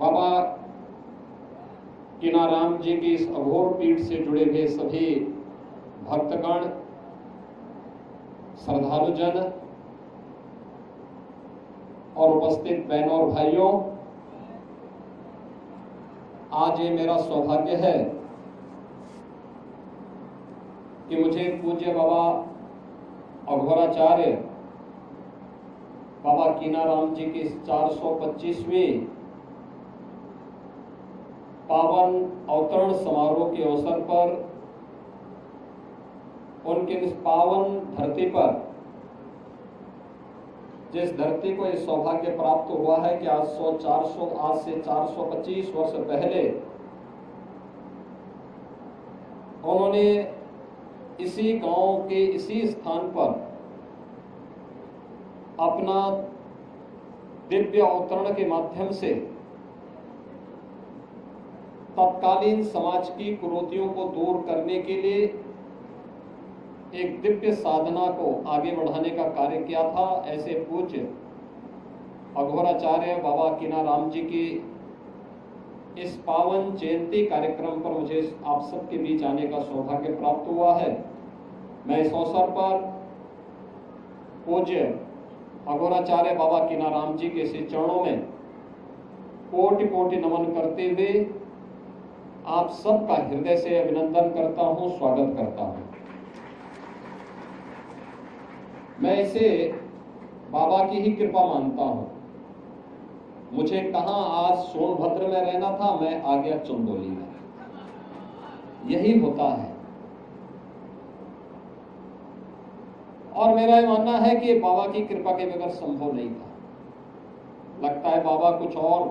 बाबा कीनाराम जी की इस अघोर पीठ से जुड़े हुए सभी भक्तगण, श्रद्धालुजन और उपस्थित बहनों और भाइयों, आज ये मेरा सौभाग्य है कि मुझे पूज्य बाबा अघोराचार्य बाबा कीनाराम जी की 425वीं पावन अवतरण समारोह के अवसर पर उनके इस पावन धरती पर, जिस धरती को यह सौभाग्य प्राप्त हुआ है कि आज से 425 वर्ष पहले उन्होंने इसी गांव के इसी स्थान पर अपना दिव्य अवतरण के माध्यम से तत्कालीन समाज की कुरीतियों को दूर करने के लिए एक दिव्य साधना को आगे बढ़ाने का कार्य किया था। ऐसे पूज्य अघोराचार्य बाबा कीनाराम जी की इस पावन जयंती कार्यक्रम पर मुझे आप सबके बीच आने का सौभाग्य प्राप्त हुआ है। मैं इस अवसर पर पूज्य अघोराचार्य बाबा कीनाराम जी के श्री चरणों में कोटि कोटि नमन करते हुए आप सबका हृदय से अभिनंदन करता हूं, स्वागत करता हूं। मैं इसे बाबा की ही कृपा मानता हूं। मुझे कहां आज सोनभद्र में रहना था, मैं आ गया चंदौली में। यही होता है। और मेरा यह मानना है कि बाबा की कृपा के बगैर संभव नहीं था। लगता है बाबा कुछ और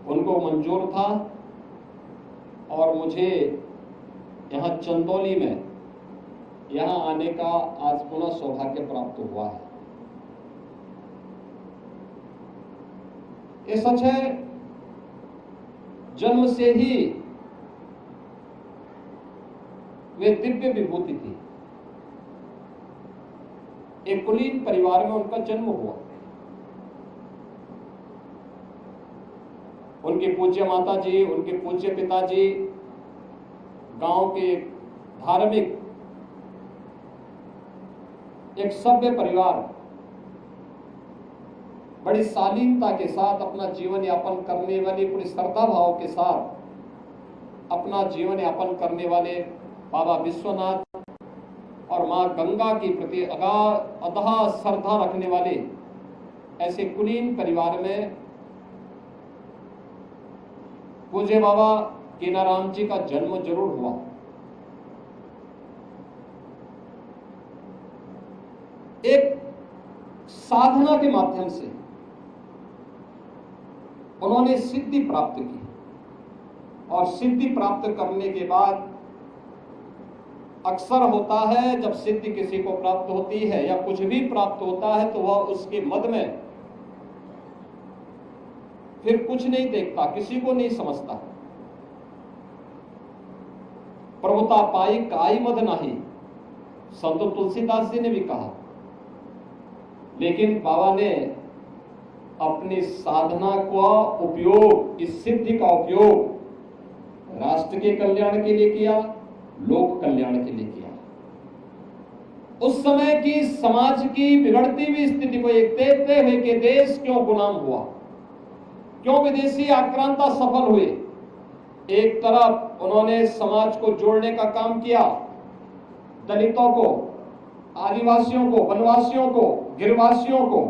उनको मंजूर था और मुझे यहाँ चंदौली में यहाँ आने का आज पुनः सौभाग्य प्राप्त हुआ है। ये सच है, जन्म से ही वे दिव्य विभूति थी। एक कुलीन परिवार में उनका जन्म हुआ। उनके पूज्य माता जी, उनके पूज्य पिताजी गांव के धार्मिक एक सभ्य परिवार बड़ी शालीनता के साथ अपना जीवन यापन करने वाले, पूरी श्रद्धा भाव के साथ अपना जीवन यापन करने वाले बाबा विश्वनाथ और मां गंगा के प्रति अगाध श्रद्धा रखने वाले ऐसे कुलीन परिवार में पूज्य बाबा कीनाराम जी का जन्म जरूर हुआ। एक साधना के माध्यम से उन्होंने सिद्धि प्राप्त की और सिद्धि प्राप्त करने के बाद अक्सर होता है जब सिद्धि किसी को प्राप्त होती है या कुछ भी प्राप्त होता है तो वह उसके मद में फिर कुछ नहीं देखता, किसी को नहीं समझता। प्रभुता पाई काई मद नाही, संत तुलसीदास जी ने भी कहा। लेकिन बाबा ने अपनी साधना का उपयोग, इस सिद्धि का उपयोग राष्ट्र के कल्याण के लिए किया, लोक कल्याण के लिए किया। उस समय की समाज की बिगड़ती हुई स्थिति को एक देखते हुए कि देश क्यों गुलाम हुआ, क्यों विदेशी आक्रांता सफल हुए। एक तरफ उन्होंने समाज को जोड़ने का काम किया, दलितों को, आदिवासियों को, वनवासियों को, गिरवासियों को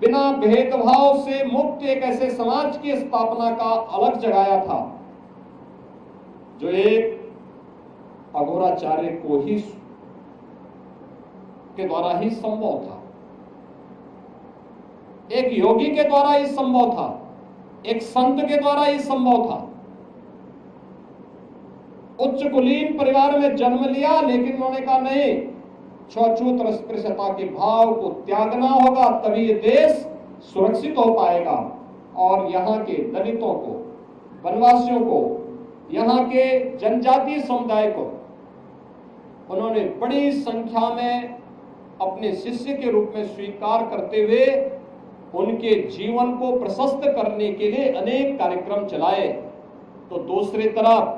बिना भेदभाव से मुक्त एक ऐसे समाज की स्थापना का अलग जगाया था जो एक अघोराचार्य को ही के द्वारा ही संभव था, एक योगी के द्वारा ही संभव था, एक संत के द्वारा ही संभव था। उच्च कुलीन परिवार में जन्म लिया, लेकिन उन्होंने कहा नहीं, छूत अस्पृश्यता के भाव को त्यागना होगा, तभी ये देश सुरक्षित हो पाएगा। और यहाँ के दलितों को, वनवासियों को, यहाँ के जनजातीय समुदाय को उन्होंने बड़ी संख्या में अपने शिष्य के रूप में स्वीकार करते हुए उनके जीवन को प्रशस्त करने के लिए अनेक कार्यक्रम चलाए, तो दूसरी तरफ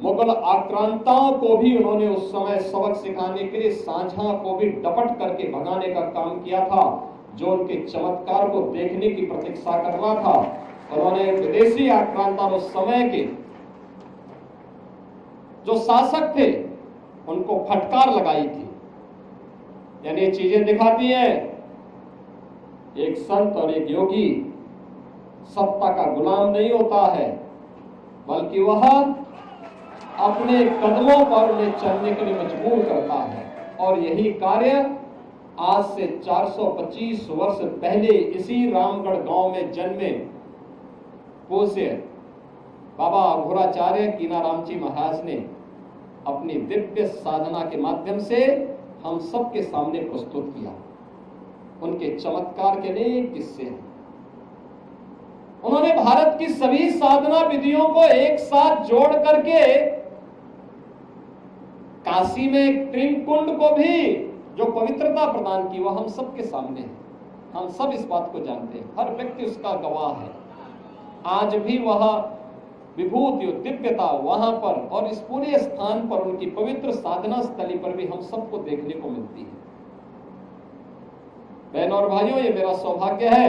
मुगल आक्रांताओं को भी उन्होंने उस समय सबक सिखाने के लिए सांझा को भी डपट करके भगाने का काम किया था, जो उनके चमत्कार को देखने की प्रतीक्षा कर रहा था। उन्होंने विदेशी आक्रांता उस समय के जो शासक थे उनको फटकार लगाई थी। यानी ये चीजें दिखाती हैं एक संत और एक योगी सत्ता का गुलाम नहीं होता है, बल्कि वह अपने कदमों पर उन्हें चलने के लिए मजबूर करता है। और यही कार्य आज से 425 वर्ष पहले इसी रामगढ़ गांव में जन्मे पूज्य बाबा अघोराचार्य कीनाराम जी महाराज ने अपनी दिव्य साधना के माध्यम से हम सबके सामने प्रस्तुत किया। उनके चमत्कार के अनेक किस्से हैं। उन्होंने भारत की सभी साधना विधियों को एक साथ जोड़ करके काशी में त्रिकुंड को भी जो पवित्रता प्रदान की, वह हम सबके सामने है। हम सब इस बात को जानते हैं, हर व्यक्ति उसका गवाह है। आज भी वह विभूति और दिव्यता वहां पर और इस पूरे स्थान पर, उनकी पवित्र साधना स्थली पर भी हम सबको देखने को मिलती है। बहनों और भाइयों, ये मेरा सौभाग्य है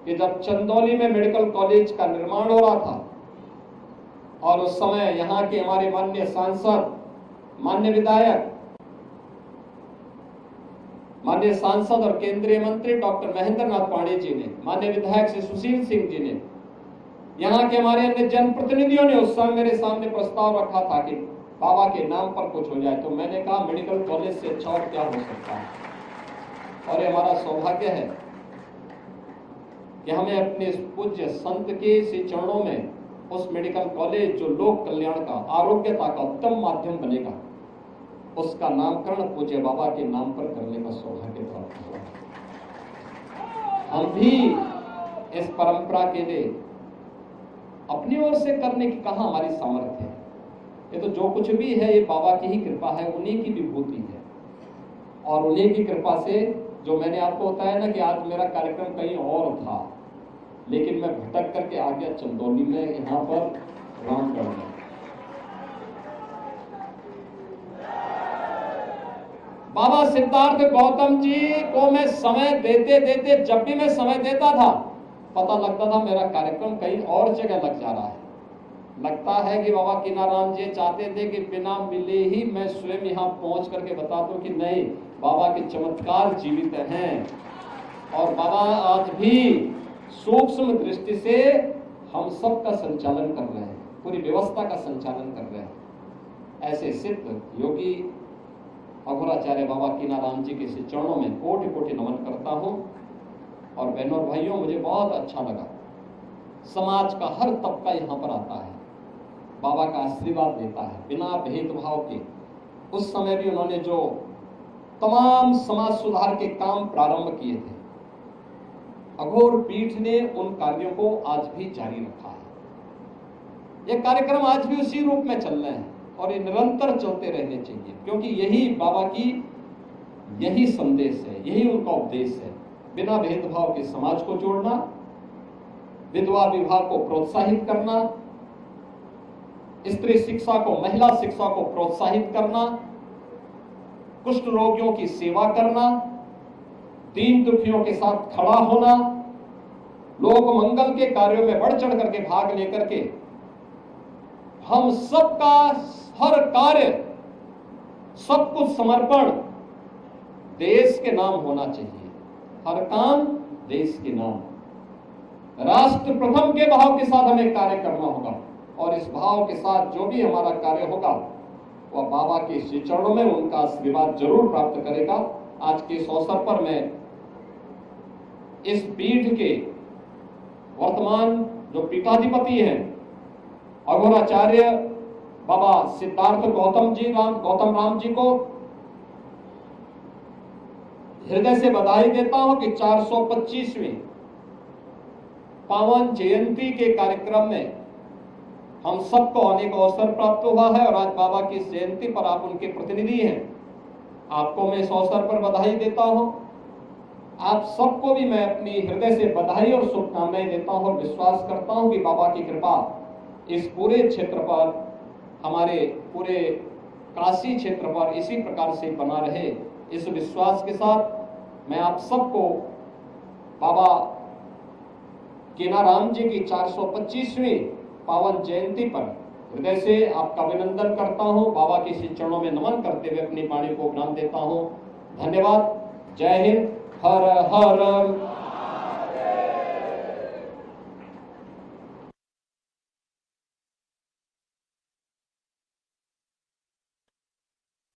कि जब चंदौली में मेडिकल कॉलेज का निर्माण हो रहा था और उस समय यहाँ के हमारे माननीय सांसद, माननीय सांसद और केंद्रीय मंत्री डॉक्टर महेंद्र नाथ पांडे जी ने, माननीय विधायक श्री सुशील सिंह जी ने, यहाँ के हमारे अन्य जनप्रतिनिधियों ने उस समय मेरे सामने प्रस्ताव रखा था कि बाबा के नाम पर कुछ हो जाए। तो मैंने कहा मेडिकल कॉलेज से अच्छा और क्या हो सकता है। और ये हमारा सौभाग्य है कि हमें अपने इस पूज्य संत के इसी चरणों में उस मेडिकल कॉलेज जो लोक कल्याण का, आरोग्यता का उत्तम माध्यम बनेगा, उसका नामकरण पूज्य बाबा के नाम पर करने का सौभाग्य प्राप्त हुआ। हम भी इस परंपरा के लिए अपनी ओर से करने की कहां हमारी सामर्थ्य है। ये तो जो कुछ भी है ये बाबा की ही कृपा है, उन्हीं की विभूति है। और उन्हीं की कृपा से जो मैंने आपको बताया ना कि आज मेरा कार्यक्रम कहीं और था, लेकिन मैं भटक करके आ गया चंदौली में, यहाँ पर रामगढ़ में। बाबा सिद्धार्थ गौतम जी को मैं समय देते देते, जब भी मैं समय देता था, पता लगता था मेरा कार्यक्रम कहीं और जगह लग जा रहा है। लगता है कि बाबा कीनाराम जी चाहते थे कि बिना मिले ही मैं स्वयं यहाँ पहुंच करके बता दूं कि नहीं, बाबा के चमत्कार जीवित हैं और बाबा आज भी सूक्ष्म दृष्टि से हम सब का संचालन कर रहे हैं, पूरी व्यवस्था का संचालन कर रहे हैं। ऐसे सिद्ध योगी अघोराचार्य बाबा कीनाराम जी के चरणों में कोटि कोटि नमन करता हूं। और बहनों और भाइयों, मुझे बहुत अच्छा लगा, समाज का हर तबका यहाँ पर आता है, बाबा का आशीर्वाद देता है बिना भेदभाव के। उस समय भी उन्होंने जो तमाम समाज सुधार के काम प्रारंभ किए थे, अघोर पीठ ने उन कार्यों को आज भी जारी रखा है। ये कार्यक्रम आज भी उसी रूप में चल रहे हैं और ये निरंतर चलते रहने चाहिए, क्योंकि यही बाबा की यही संदेश है, यही उनका उपदेश है। बिना भेदभाव के समाज को जोड़ना, विधवा विवाह को प्रोत्साहित करना, स्त्री शिक्षा को, महिला शिक्षा को प्रोत्साहित करना, कुष्ठ रोगियों की सेवा करना, दीन दुखियों के साथ खड़ा होना, लोक मंगल के कार्यों में बढ़ चढ़ करके भाग लेकर के हम सबका हर कार्य, सब कुछ समर्पण देश के नाम होना चाहिए। हर काम देश के नाम, राष्ट्र प्रथम के भाव के साथ हमें कार्य करना होगा। और इस भाव के साथ जो भी हमारा कार्य होगा वह बाबा के श्री चरणों में उनका आशीर्वाद जरूर प्राप्त करेगा। आज के इस अवसर पर मैं इस पीठ के वर्तमान जो पीठाधिपति हैं अघोराचार्य बाबा सिद्धार्थ गौतम राम जी को हृदय से बधाई देता हूं कि 425वीं पावन जयंती के कार्यक्रम में हम सबको आने का अवसर प्राप्त हुआ है। और आज बाबा की इस जयंती पर आप उनके प्रतिनिधि हैं, आपको मैं इस अवसर पर बधाई देता हूं। आप सबको भी मैं अपनी हृदय से बधाई और शुभकामनाएं देता हूं और विश्वास करता हूं कि बाबा की कृपा इस पूरे क्षेत्र पर, हमारे पूरे काशी क्षेत्र पर इसी प्रकार से बना रहे। इस विश्वास के साथ मैं आप सबको बाबा केनाराम जी की 425वीं पावन जयंती पर हृदय से आपका अभिनंदन करता हूं। बाबा के श्री चरणों में नमन करते हुए अपनी वाणी को विराम देता हूं। धन्यवाद। जय हिंद। हर हर